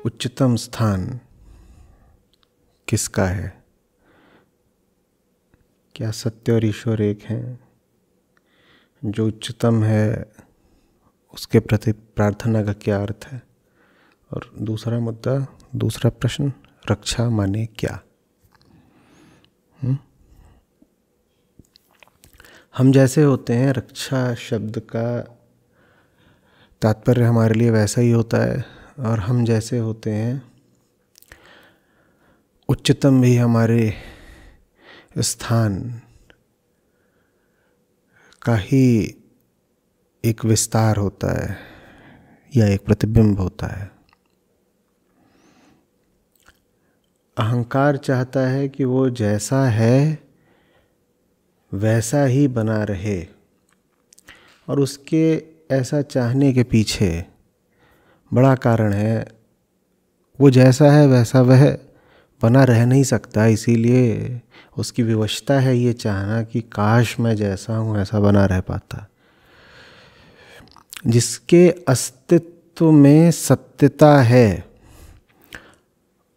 उच्चतम स्थान किसका है? क्या सत्य और ईश्वर एक हैं? जो उच्चतम है उसके प्रति प्रार्थना का क्या अर्थ है? और दूसरा मुद्दा, दूसरा प्रश्न, रक्षा माने क्या? हम जैसे होते हैं, रक्षा शब्द का तात्पर्य हमारे लिए वैसा ही होता है, और हम जैसे होते हैं उच्चतम भी हमारे स्थान का ही एक विस्तार होता है या एक प्रतिबिंब होता है। अहंकार चाहता है कि वो जैसा है वैसा ही बना रहे, और उसके ऐसा चाहने के पीछे बड़ा कारण है। वो जैसा है वैसा वह बना रह नहीं सकता, इसीलिए उसकी विवशता है ये चाहना कि काश मैं जैसा हूँ ऐसा बना रह पाता। जिसके अस्तित्व में सत्यता है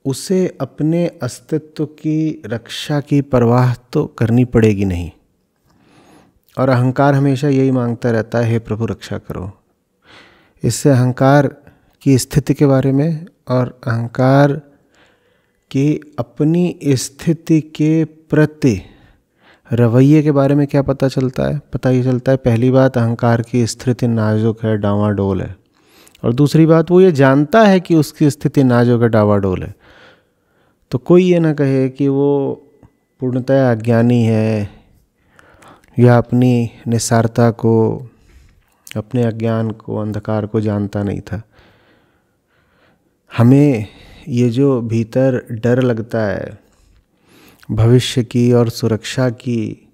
उसे अपने अस्तित्व की रक्षा की परवाह तो करनी पड़ेगी नहीं, और अहंकार हमेशा यही मांगता रहता है, हे प्रभु रक्षा करो। इससे अहंकार की स्थिति के बारे में और अहंकार की अपनी स्थिति के प्रति रवैये के बारे में क्या पता चलता है? पता ये चलता है, पहली बात अहंकार की स्थिति नाजुक है, डावाडोल है, और दूसरी बात वो ये जानता है कि उसकी स्थिति नाजुक है, डावाडोल है। तो कोई ये ना कहे कि वो पूर्णतः अज्ञानी है या अपनी निस्सारता को, अपने अज्ञान को, अंधकार को जानता नहीं था। हमें ये जो भीतर डर लगता है भविष्य की और सुरक्षा की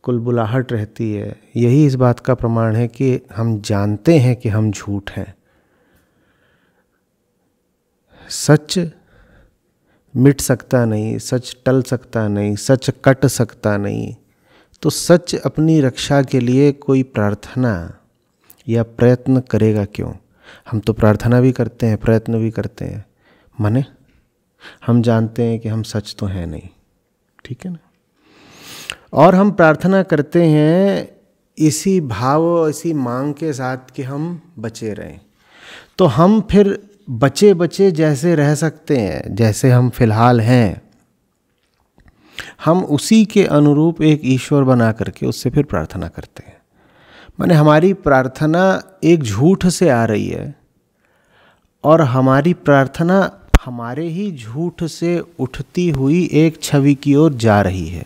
कुलबुलाहट रहती है, यही इस बात का प्रमाण है कि हम जानते हैं कि हम झूठ हैं। सच मिट सकता नहीं, सच टल सकता नहीं, सच कट सकता नहीं। तो सच अपनी रक्षा के लिए कोई प्रार्थना या प्रयत्न करेगा क्यों? हम तो प्रार्थना भी करते हैं, प्रयत्न भी करते हैं, माने हम जानते हैं कि हम सच तो हैं नहीं, ठीक है ना। और हम प्रार्थना करते हैं इसी भाव, इसी मांग के साथ कि हम बचे रहें। तो हम फिर बचे बचे जैसे रह सकते हैं, जैसे हम फिलहाल हैं, हम उसी के अनुरूप एक ईश्वर बना करके उससे फिर प्रार्थना करते हैं। माने हमारी प्रार्थना एक झूठ से आ रही है, और हमारी प्रार्थना हमारे ही झूठ से उठती हुई एक छवि की ओर जा रही है।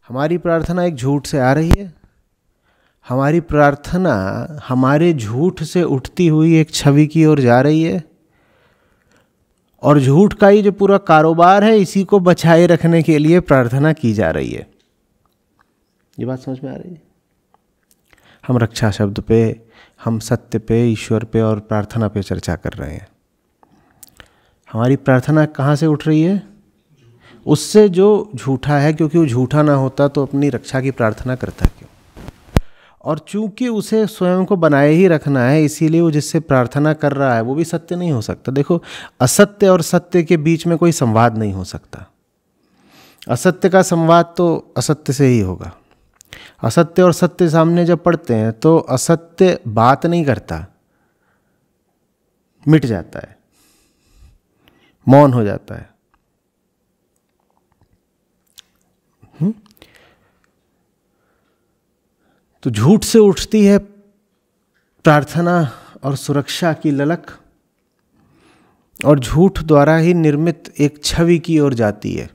हमारी प्रार्थना एक झूठ से आ रही है, हमारी प्रार्थना हमारे झूठ से उठती हुई एक छवि की ओर जा रही है, और झूठ का ही जो पूरा कारोबार है इसी को बचाए रखने के लिए प्रार्थना की जा रही है। ये बात समझ में आ रही है? हम रक्षा शब्द पे, हम सत्य पे, ईश्वर पे और प्रार्थना पे चर्चा कर रहे हैं। हमारी प्रार्थना कहाँ से उठ रही है? उससे जो झूठा है, क्योंकि वो झूठा ना होता तो अपनी रक्षा की प्रार्थना करता क्यों? और चूंकि उसे स्वयं को बनाए ही रखना है, इसीलिए वो जिससे प्रार्थना कर रहा है वो भी सत्य नहीं हो सकता। देखो, असत्य और सत्य के बीच में कोई संवाद नहीं हो सकता। असत्य का संवाद तो असत्य से ही होगा। असत्य और सत्य सामने जब पड़ते हैं तो असत्य बात नहीं करता, मिट जाता है, मौन हो जाता है। तो झूठ से उठती है प्रार्थना और सुरक्षा की ललक, और झूठ द्वारा ही निर्मित एक छवि की ओर जाती है,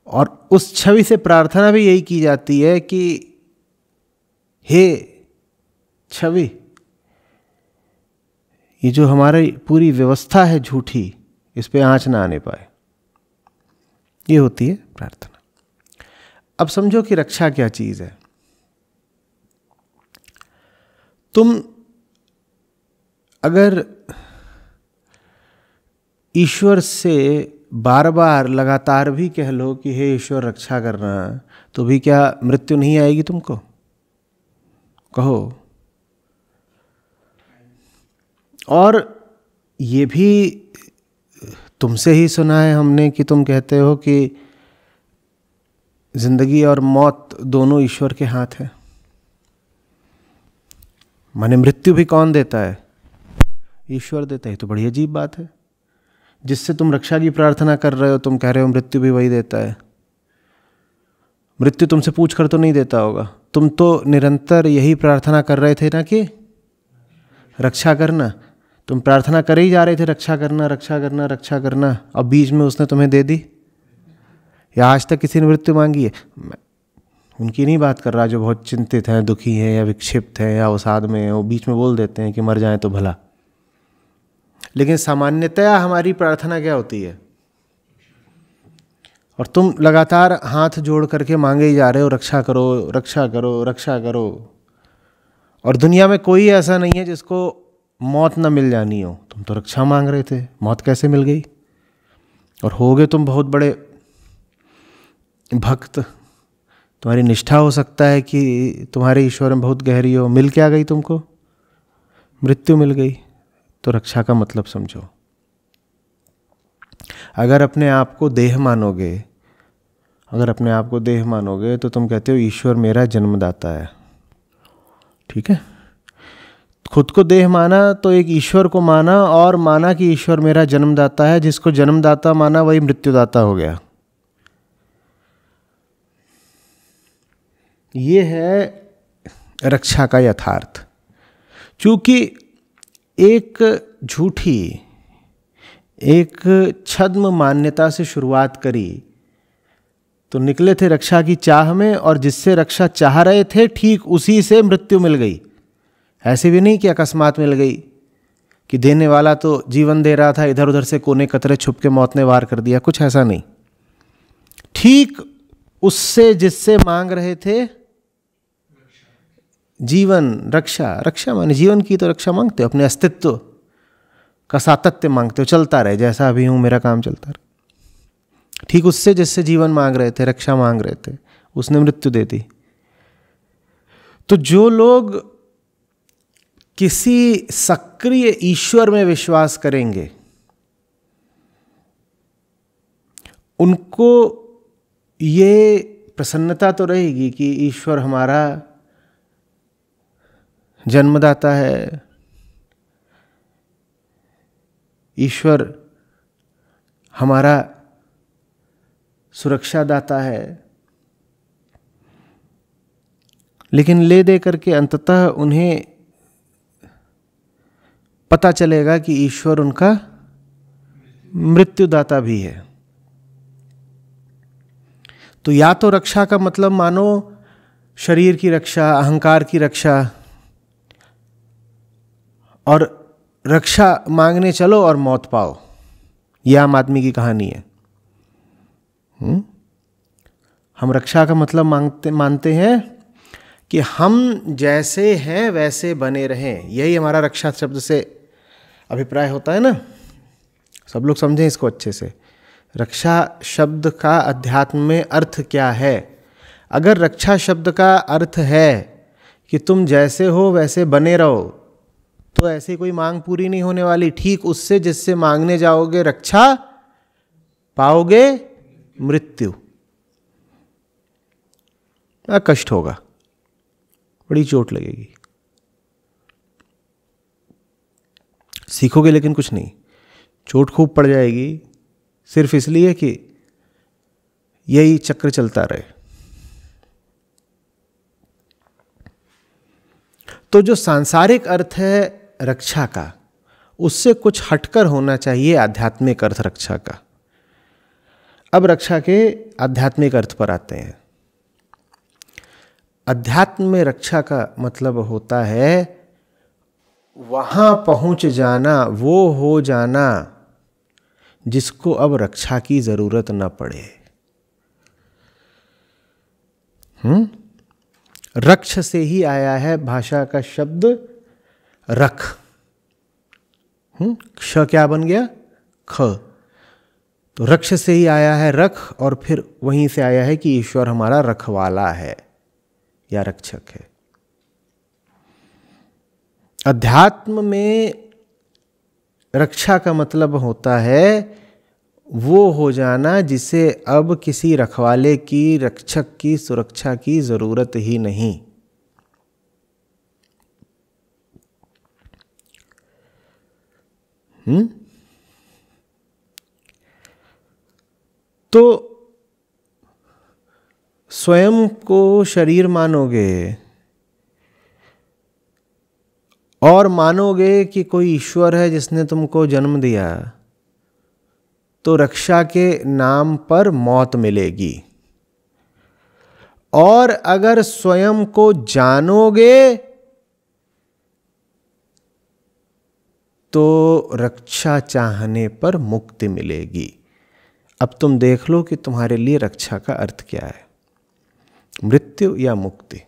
और उस छवि से प्रार्थना भी यही की जाती है कि हे छवि, ये जो हमारी पूरी व्यवस्था है झूठी, इस पे आंच ना आने पाए। ये होती है प्रार्थना। अब समझो कि रक्षा क्या चीज है। तुम अगर ईश्वर से बार बार लगातार भी कह लो कि हे ईश्वर रक्षा करना, तो भी क्या मृत्यु नहीं आएगी तुमको? कहो। और ये भी तुमसे ही सुना है हमने कि तुम कहते हो कि जिंदगी और मौत दोनों ईश्वर के हाथ है। माने मृत्यु भी कौन देता है? ईश्वर देता है। तो बड़ी अजीब बात है। जिससे तुम रक्षा की प्रार्थना कर रहे हो, तुम कह रहे हो मृत्यु भी वही देता है। मृत्यु तुमसे पूछ कर तो नहीं देता होगा। तुम तो निरंतर यही प्रार्थना कर रहे थे ना कि रक्षा करना। तुम प्रार्थना करे ही जा रहे थे, रक्षा करना रक्षा करना रक्षा करना, अब बीच में उसने तुम्हें दे दी? या आज तक किसी ने मृत्यु मांगी है? मैं उनकी नहीं बात कर रहा जो बहुत चिंतित हैं, दुखी हैं या विक्षिप्त हैं या अवसाद में हैं, वो बीच में बोल देते हैं कि मर जाएं तो भला। लेकिन सामान्यतया हमारी प्रार्थना क्या होती है? और तुम लगातार हाथ जोड़ करके मांगे ही जा रहे हो, रक्षा करो रक्षा करो रक्षा करो। और दुनिया में कोई ऐसा नहीं है जिसको मौत न मिल जानी हो। तुम तो रक्षा मांग रहे थे, मौत कैसे मिल गई? और होगे तुम बहुत बड़े भक्त, तुम्हारी निष्ठा हो सकता है कि तुम्हारे ईश्वर में बहुत गहरी हो, मिल क्या गई तुमको? मृत्यु मिल गई। तो रक्षा का मतलब समझो। अगर अपने आप को देह मानोगे, अगर अपने आप को देह मानोगे तो तुम कहते हो ईश्वर मेरा जन्मदाता है। ठीक है, खुद को देह माना तो एक ईश्वर को माना, और माना कि ईश्वर मेरा जन्मदाता है। जिसको जन्मदाता माना वही मृत्युदाता हो गया। ये है रक्षा का यथार्थ। चूंकि एक झूठी, एक छद्म मान्यता से शुरुआत करी तो निकले थे रक्षा की चाह में, और जिससे रक्षा चाह रहे थे ठीक उसी से मृत्यु मिल गई। ऐसे भी नहीं कि अकस्मात मिल गई, कि देने वाला तो जीवन दे रहा था, इधर उधर से कोने कतरे छुप के मौत ने वार कर दिया, कुछ ऐसा नहीं। ठीक उससे जिससे मांग रहे थे जीवन, रक्षा। रक्षा माने जीवन की तो रक्षा मांगते हो, अपने अस्तित्व का सातत्य मांगते हो, चलता रहे जैसा अभी हूं मेरा काम चलता रहे। ठीक उससे जिससे जीवन मांग रहे थे, रक्षा मांग रहे थे, उसने मृत्यु दे दी। तो जो लोग किसी सक्रिय ईश्वर में विश्वास करेंगे, उनको ये प्रसन्नता तो रहेगी कि ईश्वर हमारा जन्मदाता है, ईश्वर हमारा सुरक्षादाता है। लेकिन ले दे करके अंततः उन्हें पता चलेगा कि ईश्वर उनका मृत्युदाता भी है। तो या तो रक्षा का मतलब मानो शरीर की रक्षा, अहंकार की रक्षा, और रक्षा मांगने चलो और मौत पाओ। यह आम आदमी की कहानी है। हम रक्षा का मतलब मानते हैं कि हम जैसे हैं वैसे बने रहें। यही हमारा रक्षा शब्द से अभिप्राय होता है ना। सब लोग समझें इसको अच्छे से। रक्षा शब्द का अध्यात्म में अर्थ क्या है? अगर रक्षा शब्द का अर्थ है कि तुम जैसे हो वैसे बने रहो, तो ऐसी कोई मांग पूरी नहीं होने वाली। ठीक उससे जिससे मांगने जाओगे रक्षा, पाओगे मृत्यु। कष्ट होगा, बड़ी चोट लगेगी, सीखोगे लेकिन कुछ नहीं। चोट खूब पड़ जाएगी सिर्फ इसलिए कि यही चक्र चलता रहे। तो जो सांसारिक अर्थ है रक्षा का, उससे कुछ हटकर होना चाहिए आध्यात्मिक अर्थ रक्षा का। अब रक्षा के आध्यात्मिक अर्थ पर आते हैं। अध्यात्म में रक्षा का मतलब होता है वहां पहुंच जाना, वो हो जाना जिसको अब रक्षा की जरूरत न पड़े। रक्ष से ही आया है भाषा का शब्द रख। क्ष क्या बन गया? ख। तो रक्ष से ही आया है रख, और फिर वहीं से आया है कि ईश्वर हमारा रखवाला है या रक्षक है। अध्यात्म में रक्षा का मतलब होता है वो हो जाना जिसे अब किसी रखवाले की, रक्षक की, सुरक्षा की जरूरत ही नहीं। तो स्वयं को शरीर मानोगे और मानोगे कि कोई ईश्वर है जिसने तुमको जन्म दिया, तो रक्षा के नाम पर मौत मिलेगी। और अगर स्वयं को जानोगे तो रक्षा चाहने पर मुक्ति मिलेगी। अब तुम देख लो कि तुम्हारे लिए रक्षा का अर्थ क्या है, मृत्यु या मुक्ति।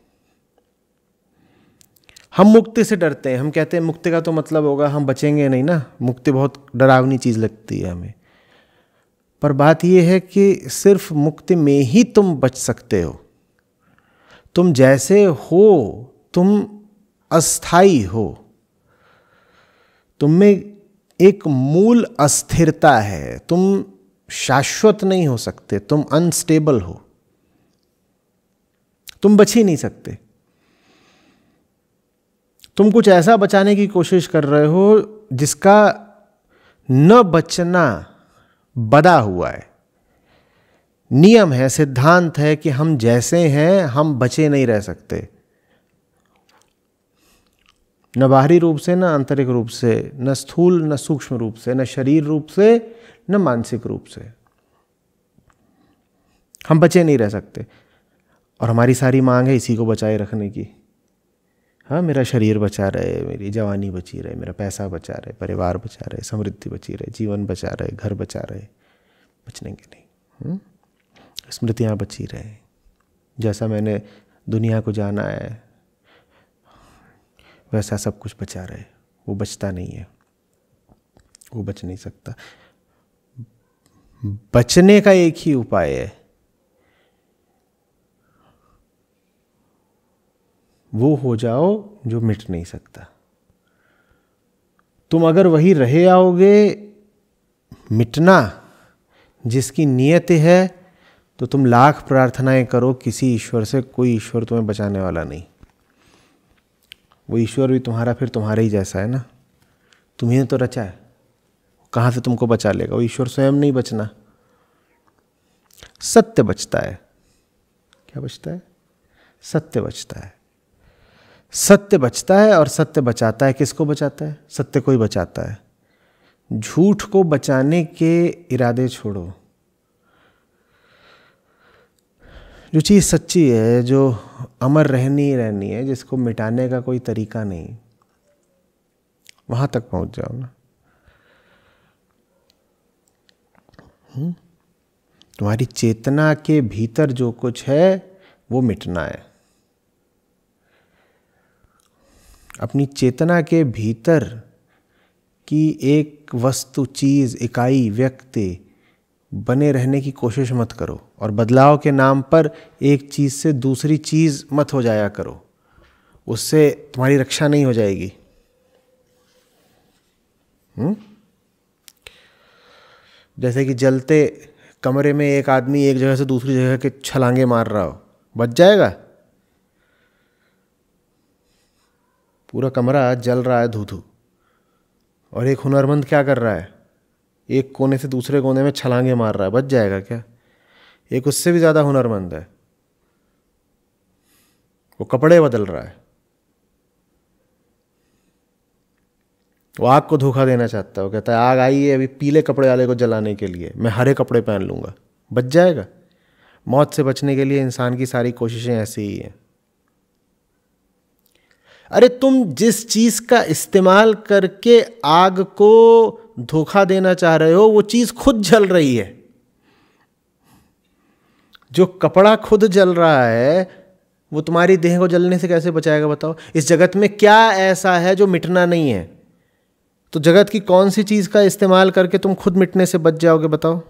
हम मुक्ति से डरते हैं, हम कहते हैं मुक्ति का तो मतलब होगा हम बचेंगे नहीं ना, मुक्ति बहुत डरावनी चीज लगती है हमें। पर बात यह है कि सिर्फ मुक्ति में ही तुम बच सकते हो। तुम जैसे हो तुम अस्थाई हो, तुम में एक मूल अस्थिरता है, तुम शाश्वत नहीं हो सकते, तुम अनस्टेबल हो, तुम बच ही नहीं सकते। तुम कुछ ऐसा बचाने की कोशिश कर रहे हो जिसका न बचना बदा हुआ है। नियम है, सिद्धांत है कि हम जैसे हैं हम बचे नहीं रह सकते, न बाहरी रूप से, न आंतरिक रूप से, न स्थूल न सूक्ष्म रूप से, न शरीर रूप से, न मानसिक रूप से। हम बचे नहीं रह सकते। और हमारी सारी मांग है इसी को बचाए रखने की। हाँ, मेरा शरीर बचा रहे, मेरी जवानी बची रहे, मेरा पैसा बचा रहे, परिवार बचा रहे, समृद्धि बची रहे, जीवन बचा रहे, घर बचा रहे, बचने के नहीं, स्मृतियाँ बची रहे। जैसा मैंने दुनिया को जाना है वैसा सब कुछ बचा रहे। वो बचता नहीं है, वो बच नहीं सकता। बचने का एक ही उपाय है, वो हो जाओ जो मिट नहीं सकता। तुम अगर वही रहे आओगे मिटना जिसकी नियत है, तो तुम लाख प्रार्थनाएं करो किसी ईश्वर से, कोई ईश्वर तुम्हें बचाने वाला नहीं। वो ईश्वर भी तुम्हारा फिर तुम्हारे ही जैसा है ना, तुम्हें तो रचा है, कहाँ से तुमको बचा लेगा? वो ईश्वर स्वयं नहीं बचना। सत्य बचता है। क्या बचता है? सत्य बचता है। सत्य बचता है और सत्य बचाता है। किसको बचाता है? सत्य को ही बचाता है। झूठ को बचाने के इरादे छोड़ो। जो चीज़ सच्ची है, जो अमर रहनी है, जिसको मिटाने का कोई तरीका नहीं, वहां तक पहुंच जाओ ना। तुम्हारी चेतना के भीतर जो कुछ है वो मिटना है। अपनी चेतना के भीतर की एक वस्तु, चीज, इकाई, व्यक्ति बने रहने की कोशिश मत करो। और बदलाव के नाम पर एक चीज से दूसरी चीज मत हो जाया करो, उससे तुम्हारी रक्षा नहीं हो जाएगी। जैसे कि जलते कमरे में एक आदमी एक जगह से दूसरी जगह के छलांगे मार रहा हो, बच जाएगा? पूरा कमरा जल रहा है धू-धू, और एक हुनरमंद क्या कर रहा है? एक कोने से दूसरे कोने में छलांगे मार रहा है, बच जाएगा क्या? एक उससे भी ज्यादा हुनरमंद है, वो कपड़े बदल रहा है, वो आग को धोखा देना चाहता है। वो कहता है आग आई है अभी पीले कपड़े वाले को जलाने के लिए, मैं हरे कपड़े पहन लूंगा, बच जाएगा? मौत से बचने के लिए इंसान की सारी कोशिशें ऐसी ही हैं। अरे तुम जिस चीज का इस्तेमाल करके आग को धोखा देना चाह रहे हो वो चीज खुद जल रही है। जो कपड़ा खुद जल रहा है वो तुम्हारी देह को जलने से कैसे बचाएगा बताओ? इस जगत में क्या ऐसा है जो मिटना नहीं है? तो जगत की कौन सी चीज का इस्तेमाल करके तुम खुद मिटने से बच जाओगे बताओ?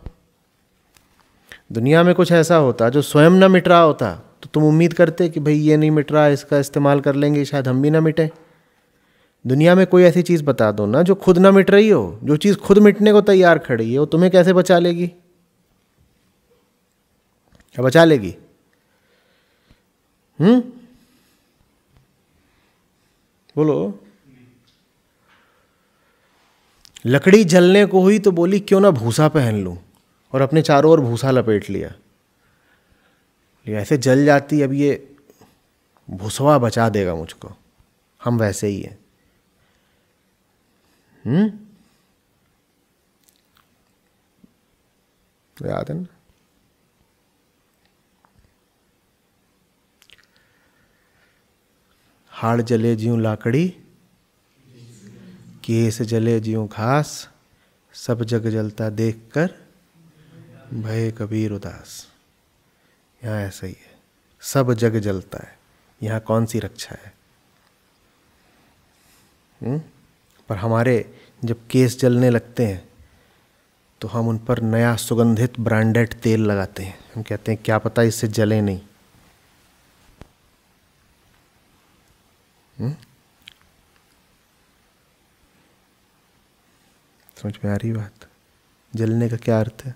दुनिया में कुछ ऐसा होता जो स्वयं ना मिट रहा होता तो तुम उम्मीद करते कि भाई ये नहीं मिट रहा, इसका इस्तेमाल कर लेंगे शायद हम भी ना मिटे। दुनिया में कोई ऐसी चीज़ बता दो ना जो खुद ना मिट रही हो, जो चीज़ खुद मिटने को तैयार खड़ी है, वो तुम्हें कैसे बचा लेगी? क्या बचा लेगी? बोलो। लकड़ी जलने को हुई तो बोली क्यों ना भूसा पहन लूं, और अपने चारों ओर भूसा लपेट लिया। ये ऐसे जल जाती, अब ये भूसवा बचा देगा मुझको। हम वैसे ही हैं। याद है ना? हाड़ जले ज्यों लाकड़ी, केस जले ज्यों घास, सब जग जलता देखकर भय कबीर उदास। यहाँ ऐसा ही है, सब जग जलता है, यहाँ कौन सी रक्षा है? पर हमारे जब केस जलने लगते हैं तो हम उन पर नया सुगंधित ब्रांडेड तेल लगाते हैं। हम कहते हैं क्या पता इससे जले नहीं। समझ में आ रही बात? जलने का क्या अर्थ है?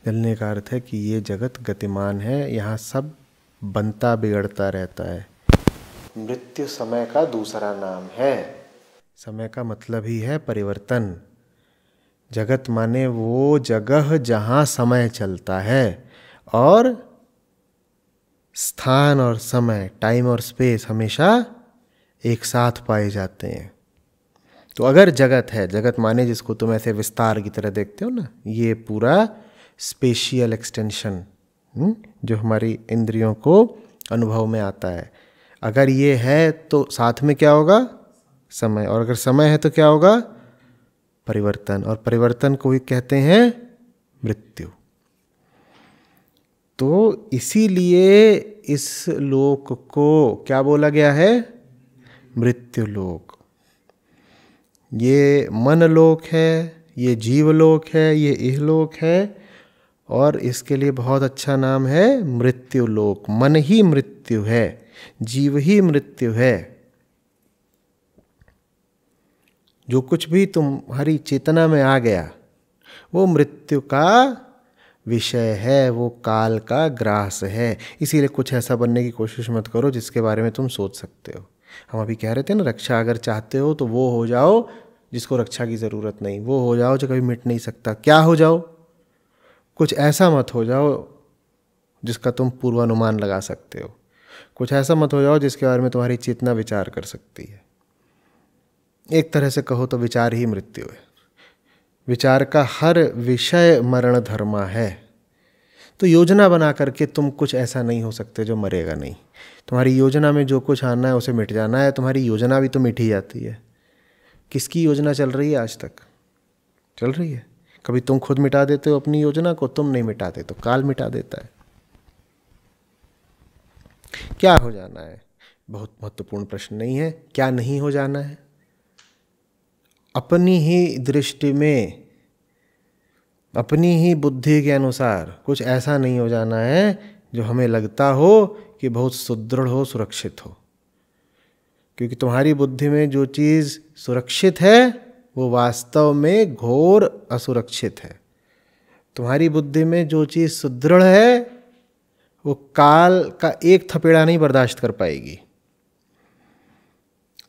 जलने का अर्थ है कि ये जगत गतिमान है, यहाँ सब बनता बिगड़ता रहता है। मृत्यु समय का दूसरा नाम है। समय का मतलब ही है परिवर्तन। जगत माने वो जगह जहाँ समय चलता है, और स्थान और समय, टाइम और स्पेस हमेशा एक साथ पाए जाते हैं। तो अगर जगत है, जगत माने जिसको तुम ऐसे विस्तार की तरह देखते हो ना, ये पूरा स्पेशियल एक्सटेंशन जो हमारी इंद्रियों को अनुभव में आता है, अगर ये है तो साथ में क्या होगा? समय। और अगर समय है तो क्या होगा? परिवर्तन। और परिवर्तन को ही कहते हैं मृत्यु। तो इसीलिए इस लोक को क्या बोला गया है? मृत्यु लोक। ये मन लोक है, ये जीवलोक है, ये इहलोक है, और इसके लिए बहुत अच्छा नाम है मृत्यु लोक। मन ही मृत्यु है, जीव ही मृत्यु है। जो कुछ भी तुम्हारी चेतना में आ गया वो मृत्यु का विषय है, वो काल का ग्रास है। इसीलिए कुछ ऐसा बनने की कोशिश मत करो जिसके बारे में तुम सोच सकते हो। हम अभी कह रहे थे ना, रक्षा अगर चाहते हो तो वो हो जाओ जिसको रक्षा की ज़रूरत नहीं, वो हो जाओ जो कभी मिट नहीं सकता। क्या हो जाओ? कुछ ऐसा मत हो जाओ जिसका तुम पूर्वानुमान लगा सकते हो। कुछ ऐसा मत हो जाओ जिसके बारे में तुम्हारी चेतना विचार कर सकती है। एक तरह से कहो तो विचार ही मृत्यु है। विचार का हर विषय मरण धर्मा है। तो योजना बना करके तुम कुछ ऐसा नहीं हो सकते जो मरेगा नहीं। तुम्हारी योजना में जो कुछ आना है उसे मिट जाना है। तुम्हारी योजना भी तो मिट ही जाती है। किसकी योजना चल रही है आज तक? चल रही है। कभी तुम खुद मिटा देते हो अपनी योजना को, तुम नहीं मिटाते तो काल मिटा देता है। क्या हो जाना है? बहुत महत्वपूर्ण प्रश्न नहीं है। क्या नहीं हो जाना है? अपनी ही दृष्टि में, अपनी ही बुद्धि के अनुसार कुछ ऐसा नहीं हो जाना है जो हमें लगता हो कि बहुत सुदृढ़ हो, सुरक्षित हो। क्योंकि तुम्हारी बुद्धि में जो चीज़ सुरक्षित है वो वास्तव में घोर असुरक्षित है। तुम्हारी बुद्धि में जो चीज़ सुदृढ़ है वो काल का एक थपेड़ा नहीं बर्दाश्त कर पाएगी।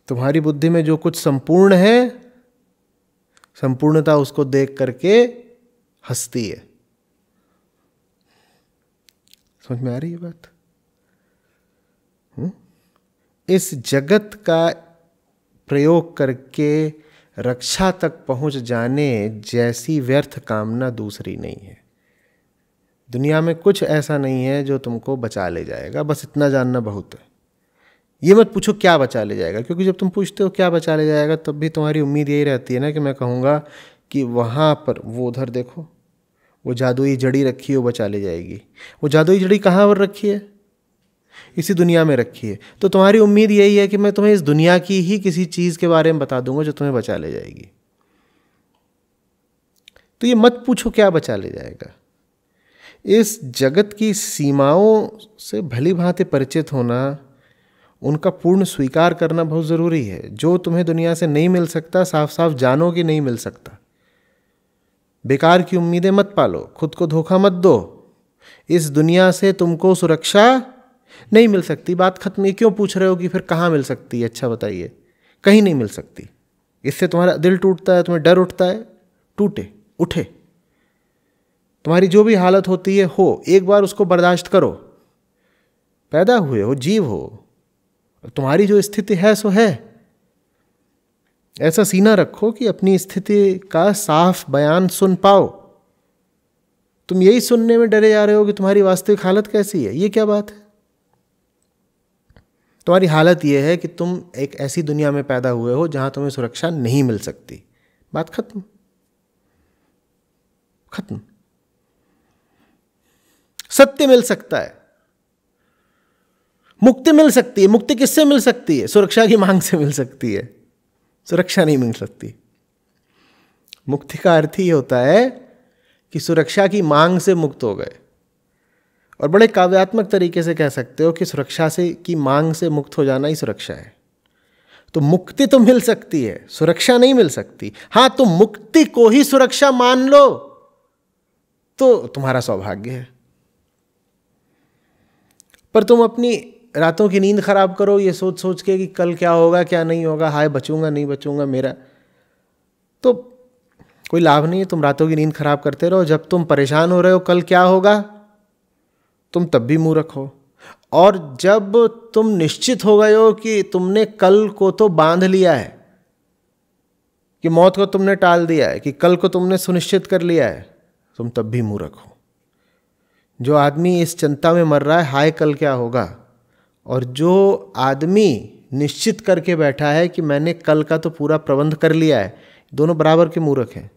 तुम्हारी बुद्धि में जो कुछ संपूर्ण है, संपूर्णता उसको देख करके हंसती है। समझ में आ रही है बात? इस जगत का प्रयोग करके रक्षा तक पहुंच जाने जैसी व्यर्थ कामना दूसरी नहीं है। दुनिया में कुछ ऐसा नहीं है जो तुमको बचा ले जाएगा। बस इतना जानना बहुत है। ये मत पूछो क्या बचा ले जाएगा, क्योंकि जब तुम पूछते हो क्या बचा ले जाएगा तब भी तुम्हारी उम्मीद यही रहती है ना कि मैं कहूँगा कि वहाँ पर वो उधर देखो, वो जादुई जड़ी रखी है, वो बचा ले जाएगी। वो जादुई जड़ी कहाँ पर रखी है? इसी दुनिया में रखी है। तो तुम्हारी उम्मीद यही है कि मैं तुम्हें इस दुनिया की ही किसी चीज़ के बारे में बता दूंगा जो तुम्हें बचा ले जाएगी। तो ये मत पूछो क्या बचा ले जाएगा। इस जगत की सीमाओं से भली भांति परिचित होना उनका पूर्ण स्वीकार करना बहुत ज़रूरी है। जो तुम्हें दुनिया से नहीं मिल सकता, साफ साफ जानो कि नहीं मिल सकता। बेकार की उम्मीदें मत पालो, खुद को धोखा मत दो। इस दुनिया से तुमको सुरक्षा नहीं मिल सकती, बात खत्म। ये क्यों पूछ रहे हो कि फिर कहाँ मिल सकती है? अच्छा बताइए। कहीं नहीं मिल सकती। इससे तुम्हारा दिल टूटता है, तुम्हें डर उठता है, टूटे, उठे। तुम्हारी जो भी हालत होती है हो, एक बार उसको बर्दाश्त करो। पैदा हुए हो, जीव हो, तुम्हारी जो स्थिति है सो है। ऐसा सीना रखो कि अपनी स्थिति का साफ बयान सुन पाओ। तुम यही सुनने में डरे जा रहे हो कि तुम्हारी वास्तविक हालत कैसी है। ये क्या बात है? तुम्हारी हालत यह है कि तुम एक ऐसी दुनिया में पैदा हुए हो जहां तुम्हें सुरक्षा नहीं मिल सकती। बात खत्म, खत्म। सत्य मिल सकता है, मुक्ति मिल सकती है। मुक्ति किससे मिल सकती है? सुरक्षा की मांग से मिल सकती है। सुरक्षा नहीं मिल सकती। मुक्ति का अर्थ ही होता है कि सुरक्षा की मांग से मुक्त हो गए। और बड़े काव्यात्मक तरीके से कह सकते हो कि सुरक्षा से की मांग से मुक्त हो जाना ही सुरक्षा है। तो मुक्ति तो मिल सकती है, सुरक्षा नहीं मिल सकती। हां, तुम मुक्ति को ही सुरक्षा मान लो तो तुम्हारा सौभाग्य है। पर तुम अपनी रातों की नींद खराब करो ये सोच सोच के कि कल क्या होगा क्या नहीं होगा, हाय बचूंगा नहीं बचूंगा मेरा, तो कोई लाभ नहीं है। तुम रातों की नींद खराब करते रहो। जब तुम परेशान हो रहे हो कल क्या होगा, तुम तब भी मूर्ख हो। और जब तुम निश्चित हो गए हो कि तुमने कल को तो बांध लिया है, कि मौत को तुमने टाल दिया है, कि कल को तुमने सुनिश्चित कर लिया है, तुम तब भी मूर्ख हो। जो आदमी इस चिंता में मर रहा है हाय कल क्या होगा, और जो आदमी निश्चित करके बैठा है कि मैंने कल का तो पूरा प्रबंध कर लिया है, दोनों बराबर के मूर्ख हैं।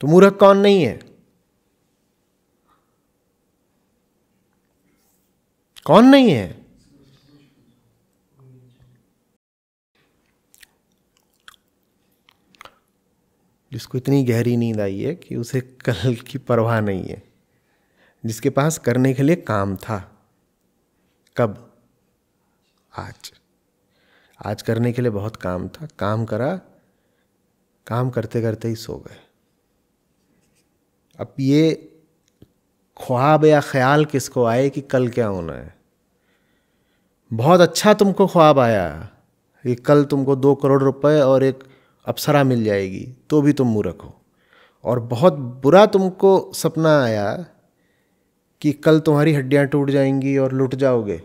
तो मूर्ख कौन नहीं है? कौन नहीं है? जिसको इतनी गहरी नींद आई है कि उसे कल की परवाह नहीं है, जिसके पास करने के लिए काम था। कब? आज। आज करने के लिए बहुत काम था, काम करा, काम करते करते ही सो गए। अब ये ख्वाब या ख्याल किसको आए कि कल क्या होना है? बहुत अच्छा तुमको ख्वाब आया कि कल तुमको 2 करोड़ रुपए और एक अप्सरा मिल जाएगी, तो भी तुम मूर्ख हो। और बहुत बुरा तुमको सपना आया कि कल तुम्हारी हड्डियां टूट जाएंगी और लुट जाओगे,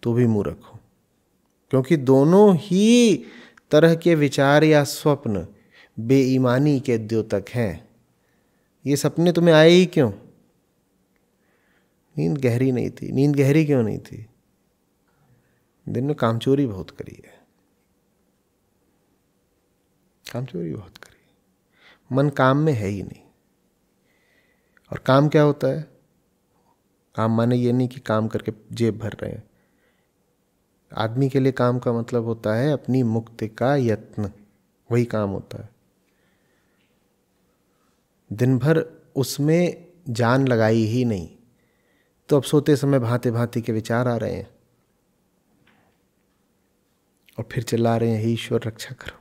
तो भी मूर्ख हो। क्योंकि दोनों ही तरह के विचार या स्वप्न बेईमानी के द्योतक हैं। ये सपने तुम्हें आए ही क्यों? नींद गहरी नहीं थी। नींद गहरी क्यों नहीं थी? दिन में कामचोरी बहुत करी है, कामचोरी बहुत करी है। मन काम में है ही नहीं। और काम क्या होता है? काम माने ये नहीं कि काम करके जेब भर रहे हैं। आदमी के लिए काम का मतलब होता है अपनी मुक्ति का यत्न, वही काम होता है। दिन भर उसमें जान लगाई ही नहीं, तो अब सोते समय भांति भांति के विचार आ रहे हैं और फिर चिल्ला रहे हैं हे ईश्वर रक्षा करो।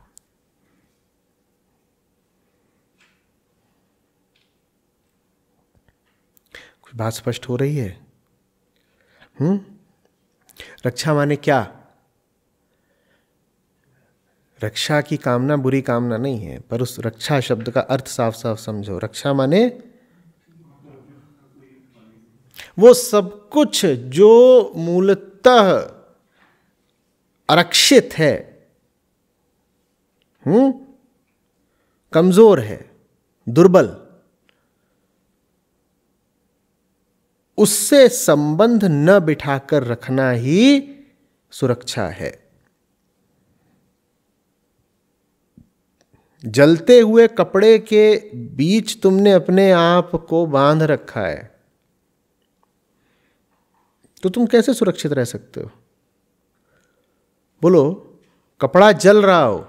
कुछ बात स्पष्ट हो रही है? रक्षा माने क्या? रक्षा की कामना बुरी कामना नहीं है, पर उस रक्षा शब्द का अर्थ साफ साफ समझो। रक्षा माने वो सब कुछ जो मूलतः आरक्षित है, कमजोर है, दुर्बल, उससे संबंध न बिठाकर रखना ही सुरक्षा है। जलते हुए कपड़े के बीच तुमने अपने आप को बांध रखा है, तो तुम कैसे सुरक्षित रह सकते हो? बोलो, कपड़ा जल रहा हो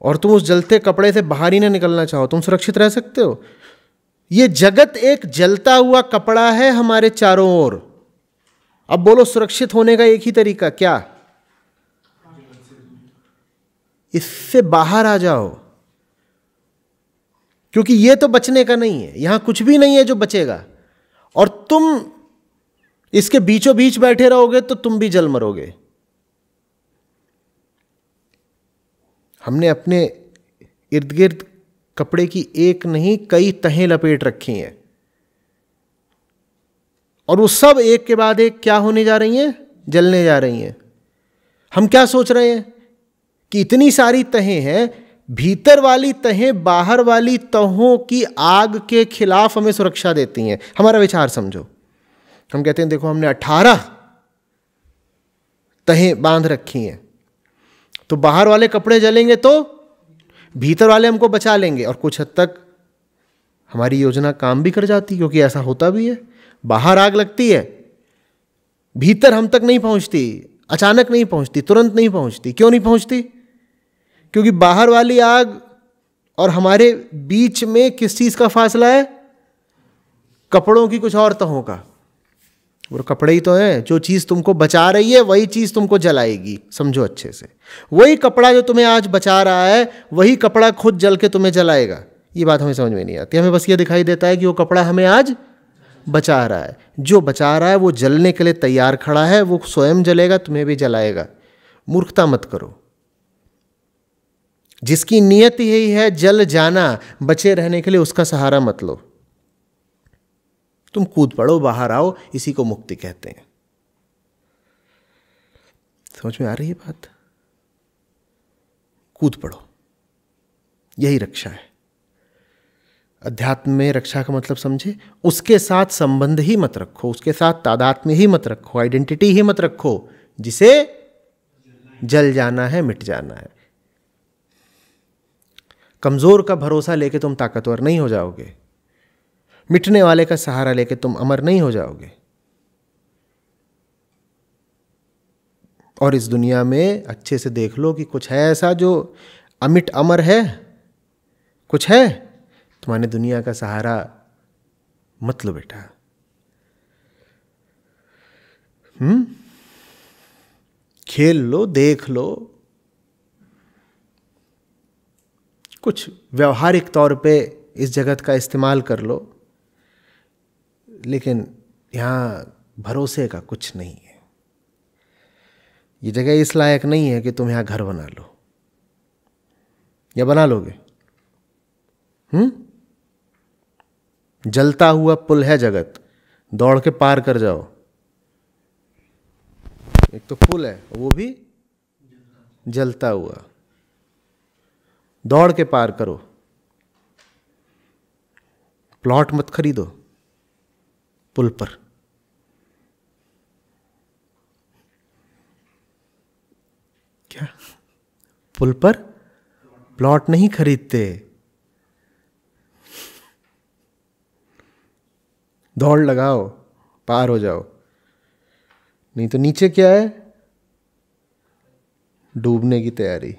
और तुम उस जलते कपड़े से बाहर ही ना निकलना चाहो, तुम सुरक्षित रह सकते हो? ये जगत एक जलता हुआ कपड़ा है हमारे चारों ओर। अब बोलो सुरक्षित होने का एक ही तरीका क्या? इससे बाहर आ जाओ, क्योंकि ये तो बचने का नहीं है, यहां कुछ भी नहीं है जो बचेगा। और तुम इसके बीचों बीच बैठे रहोगे तो तुम भी जल मरोगे। हमने अपने इर्द गिर्द कपड़े की एक नहीं कई तहें लपेट रखी हैं, और वो सब एक के बाद एक क्या होने जा रही हैं? जलने जा रही हैं। हम क्या सोच रहे हैं कि इतनी सारी तहें हैं, भीतर वाली तहें बाहर वाली तहों की आग के खिलाफ हमें सुरक्षा देती हैं। हमारा विचार समझो, हम कहते हैं देखो हमने 18 तहें बांध रखी हैं, तो बाहर वाले कपड़े जलेंगे तो भीतर वाले हमको बचा लेंगे, और कुछ हद तक हमारी योजना काम भी कर जाती, क्योंकि ऐसा होता भी है। बाहर आग लगती है, भीतर हम तक नहीं पहुंचती, अचानक नहीं पहुंचती, तुरंत नहीं पहुंचती। क्यों नहीं पहुंचती? क्योंकि बाहर वाली आग और हमारे बीच में किस चीज का फासला है? कपड़ों की कुछ और तहों का। वो कपड़े ही तो है, जो चीज तुमको बचा रही है वही चीज तुमको जलाएगी। समझो अच्छे से, वही कपड़ा जो तुम्हें आज बचा रहा है वही कपड़ा खुद जल के तुम्हें जलाएगा। ये बात हमें समझ में नहीं आती। हमें बस ये दिखाई देता है कि वो कपड़ा हमें आज बचा रहा है। जो बचा रहा है वो जलने के लिए तैयार खड़ा है, वो स्वयं जलेगा, तुम्हें भी जलाएगा। मूर्खता मत करो। जिसकी नियत यही है जल जाना, बचे रहने के लिए, उसका सहारा मत लो। तुम कूद पड़ो, बाहर आओ, इसी को मुक्ति कहते हैं। समझ में आ रही है बात? कूद पड़ो, यही रक्षा है। अध्यात्म में रक्षा का मतलब समझे, उसके साथ संबंध ही मत रखो, उसके साथ तादात्म्य ही मत रखो, आइडेंटिटी ही मत रखो, जिसे जल जाना है, मिट जाना है। कमजोर का भरोसा लेके तुम ताकतवर नहीं हो जाओगे, मिटने वाले का सहारा लेके तुम अमर नहीं हो जाओगे। और इस दुनिया में अच्छे से देख लो कि कुछ है ऐसा जो अमिट अमर है? कुछ है? तुम्हारे दुनिया का सहारा मत लो बेटा। खेल लो, देख लो, कुछ व्यवहारिक तौर पे इस जगत का इस्तेमाल कर लो, लेकिन यहां भरोसे का कुछ नहीं है। ये जगह इस लायक नहीं है कि तुम यहां घर बना लो, या बना लोगे? जलता हुआ पुल है जगत, दौड़ के पार कर जाओ। एक तो पुल है, वो भी जलता हुआ, दौड़ के पार करो। प्लॉट मत खरीदो पुल पर। क्या? पुल पर प्लॉट नहीं खरीदते, दौड़ लगाओ, पार हो जाओ। नहीं तो नीचे क्या है? डूबने की तैयारी।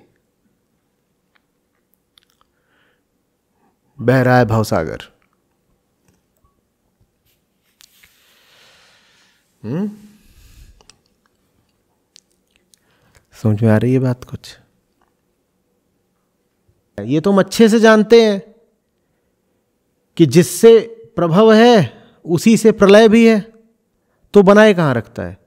बह रहा है भवसागर। समझ में आ रही है बात कुछ? ये तो हम अच्छे से जानते हैं कि जिससे प्रभव है उसी से प्रलय भी है, तो बनाए कहां रखता है?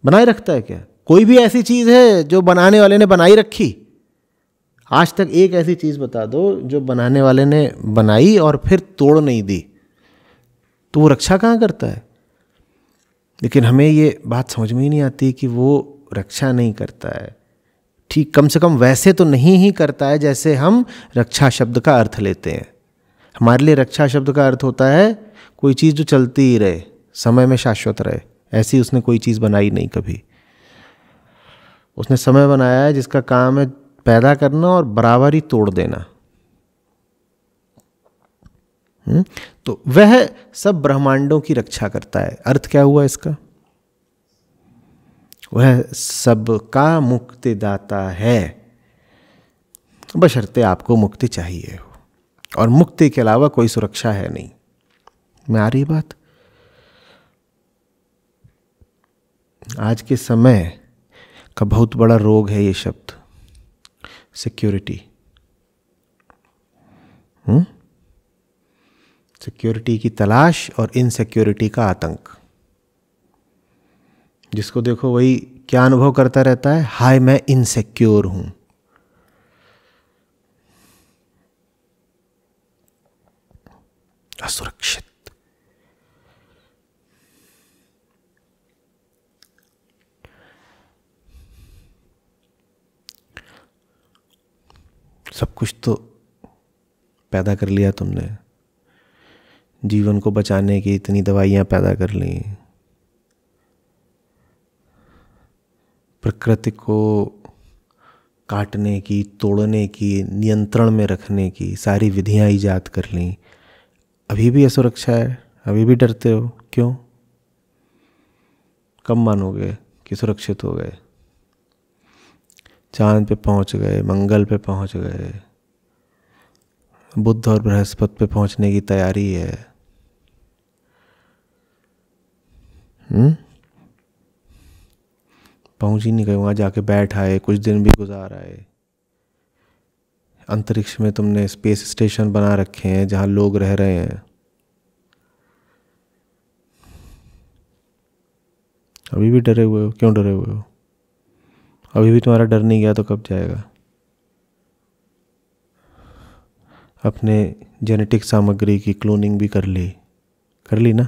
बनाए रखता है क्या? कोई भी ऐसी चीज है जो बनाने वाले ने बनाई रखी? आज तक एक ऐसी चीज बता दो जो बनाने वाले ने बनाई और फिर तोड़ नहीं दी, तो वो रक्षा कहां करता है? लेकिन हमें ये बात समझ में ही नहीं आती कि वो रक्षा नहीं करता है। ठीक, कम से कम वैसे तो नहीं ही करता है जैसे हम रक्षा शब्द का अर्थ लेते हैं। हमारे लिए रक्षा शब्द का अर्थ होता है कोई चीज़ जो चलती ही रहे, समय में शाश्वत रहे। ऐसी उसने कोई चीज़ बनाई नहीं कभी। उसने समय बनाया है जिसका काम है पैदा करना और बराबर ही तोड़ देना। तो वह सब ब्रह्मांडों की रक्षा करता है। अर्थ क्या हुआ इसका? वह सबका मुक्तिदाता है, बशर्ते आपको मुक्ति चाहिए हो, और मुक्ति के अलावा कोई सुरक्षा है नहीं। मैं आ रही बात? आज के समय का बहुत बड़ा रोग है ये शब्द सिक्योरिटी। सिक्योरिटी की तलाश और इनसिक्योरिटी का आतंक। जिसको देखो वही क्या अनुभव करता रहता है, हाय मैं इनसिक्योर हूं। असुरक्षित। सब कुछ तो पैदा कर लिया तुमने, जीवन को बचाने की इतनी दवाइयां पैदा कर ली, प्रकृति को काटने की, तोड़ने की, नियंत्रण में रखने की सारी विधियां ईजाद कर ली। अभी भी असुरक्षा है, अभी भी डरते हो। क्यों? कब मानोगे कि सुरक्षित हो गए? चांद पे पहुंच गए, मंगल पे पहुंच गए, बुध और बृहस्पति पे पहुंचने की तैयारी है। पहुंच ही नहीं गए, वहां जाके बैठ आए, कुछ दिन भी गुजार आए। अंतरिक्ष में तुमने स्पेस स्टेशन बना रखे हैं जहां लोग रह रहे हैं। अभी भी डरे हुए हो। क्यों डरे हुए हो? अभी भी तुम्हारा डर नहीं गया तो कब जाएगा? अपने जेनेटिक सामग्री की क्लोनिंग भी कर ली ना।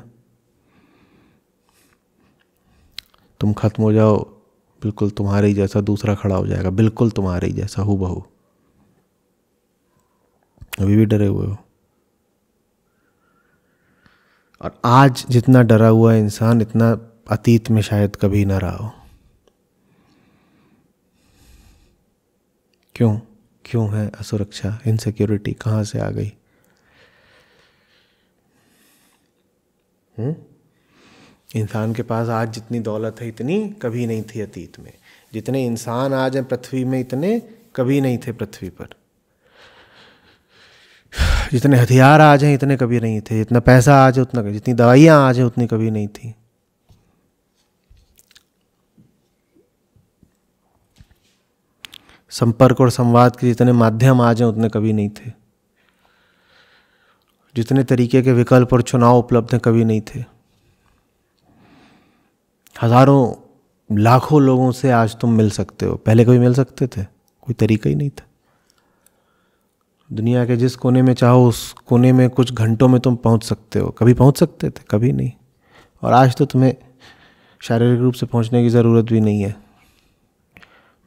तुम खत्म हो जाओ, बिल्कुल तुम्हारे ही जैसा दूसरा खड़ा हो जाएगा, बिल्कुल तुम्हारे ही जैसा हूबहू। अभी भी डरे हुए हो। और आज जितना डरा हुआ इंसान इतना अतीत में शायद कभी ना रहा हो। क्यों है असुरक्षा, इनसिक्योरिटी कहाँ से आ गई? इंसान के पास आज जितनी दौलत है इतनी कभी नहीं थी अतीत में। जितने इंसान आज हैं पृथ्वी में इतने कभी नहीं थे पृथ्वी पर। जितने हथियार आज हैं इतने कभी नहीं थे। जितना पैसा आज है उतना, जितनी दवाइयां आज हैं उतनी कभी नहीं थी। संपर्क और संवाद के जितने माध्यम आज हैं उतने कभी नहीं थे। जितने तरीके के विकल्प और चुनाव उपलब्ध हैं कभी नहीं थे। हजारों लाखों लोगों से आज तुम मिल सकते हो, पहले कभी मिल सकते थे? कोई तरीका ही नहीं था। दुनिया के जिस कोने में चाहो उस कोने में कुछ घंटों में तुम पहुंच सकते हो। कभी पहुंच सकते थे? कभी नहीं। और आज तो तुम्हें शारीरिक रूप से पहुंचने की ज़रूरत भी नहीं है।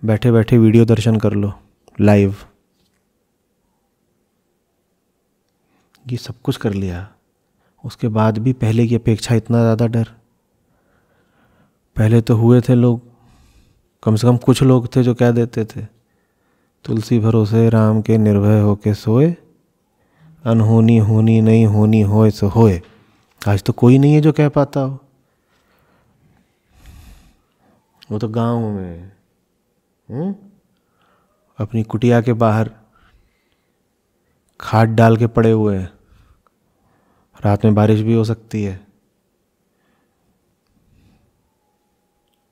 बैठे बैठे वीडियो दर्शन कर लो लाइव। ये सब कुछ कर लिया, उसके बाद भी पहले की अपेक्षा इतना ज़्यादा डर। पहले तो हुए थे लोग, कम से कम कुछ लोग थे जो कह देते थे तुलसी भरोसे राम के निर्भय होके सोए, अनहोनी होनी नहीं होनी होए सो होए। आज तो कोई नहीं है जो कह पाता हो। वो तो गांव में अपनी कुटिया के बाहर खाट डाल के पड़े हुए हैं। रात में बारिश भी हो सकती है।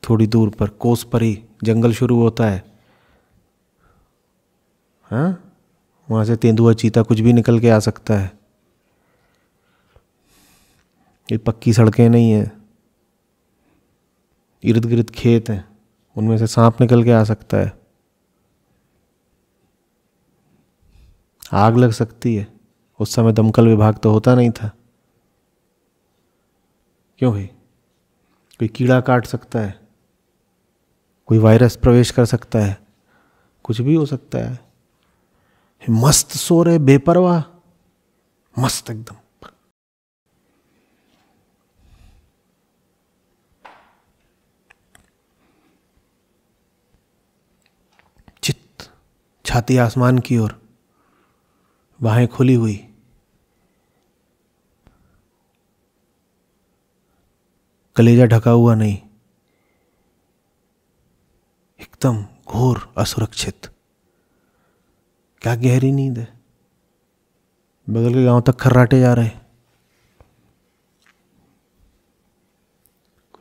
थोड़ी दूर पर कोस पर ही जंगल शुरू होता है। वहां से तेंदुआ, चीता कुछ भी निकल के आ सकता है। ये पक्की सड़कें नहीं है, इर्द गिर्द खेत हैं, उनमें से सांप निकल के आ सकता है। आग लग सकती है। उस समय दमकल विभाग तो होता नहीं था। क्यों भाई? कोई कीड़ा काट सकता है, कोई वायरस प्रवेश कर सकता है, कुछ भी हो सकता है। मस्त सो रहे, बेपरवाह, मस्त एकदम। चित्त छाती आसमान की ओर, बाहें खुली हुई, कलेजा ढका हुआ नहीं, एकदम घोर असुरक्षित। क्या गहरी नींद है। बगल के गांव तक खर्राटे जा रहे,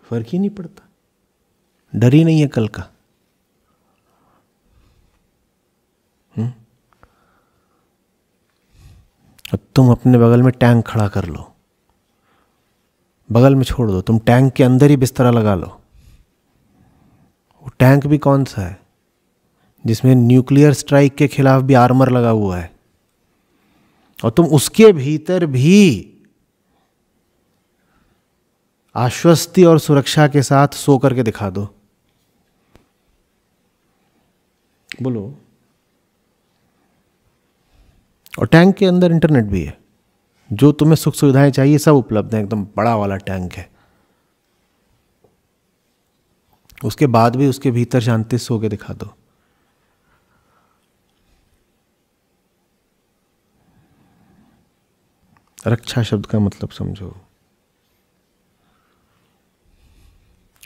फर्क ही नहीं पड़ता। डर ही नहीं है कल का। और तुम अपने बगल में टैंक खड़ा कर लो, बगल में छोड़ दो, तुम टैंक के अंदर ही बिस्तरा लगा लो। वो टैंक भी कौन सा है जिसमें न्यूक्लियर स्ट्राइक के खिलाफ भी आर्मर लगा हुआ है, और तुम उसके भीतर भी आश्वस्ति और सुरक्षा के साथ सो करके दिखा दो। बोलो। और टैंक के अंदर इंटरनेट भी है, जो तुम्हें सुख सुविधाएं चाहिए सब उपलब्ध है, एकदम बड़ा वाला टैंक है। उसके बाद भी उसके भीतर शांति से सो के दिखा दो। रक्षा शब्द का मतलब समझो।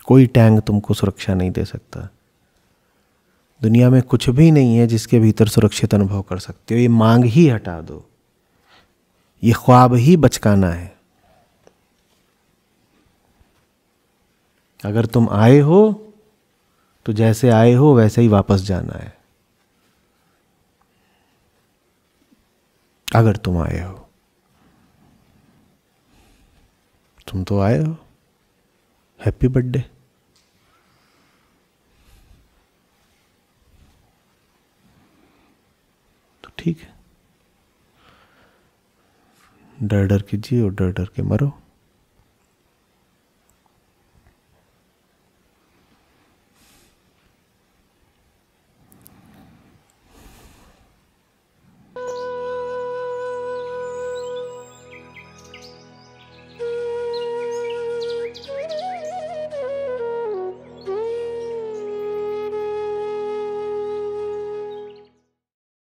कोई टैंक तुमको सुरक्षा नहीं दे सकता। दुनिया में कुछ भी नहीं है जिसके भीतर सुरक्षित अनुभव कर सकते हो। ये मांग ही हटा दो, ये ख्वाब ही बचकाना है। अगर तुम आए हो तो जैसे आए हो वैसे ही वापस जाना है। अगर तुम आए हो, तुम तो आए हो, हैप्पी बर्थडे। तो ठीक है, डर डर के जियो, डर डर के मरो।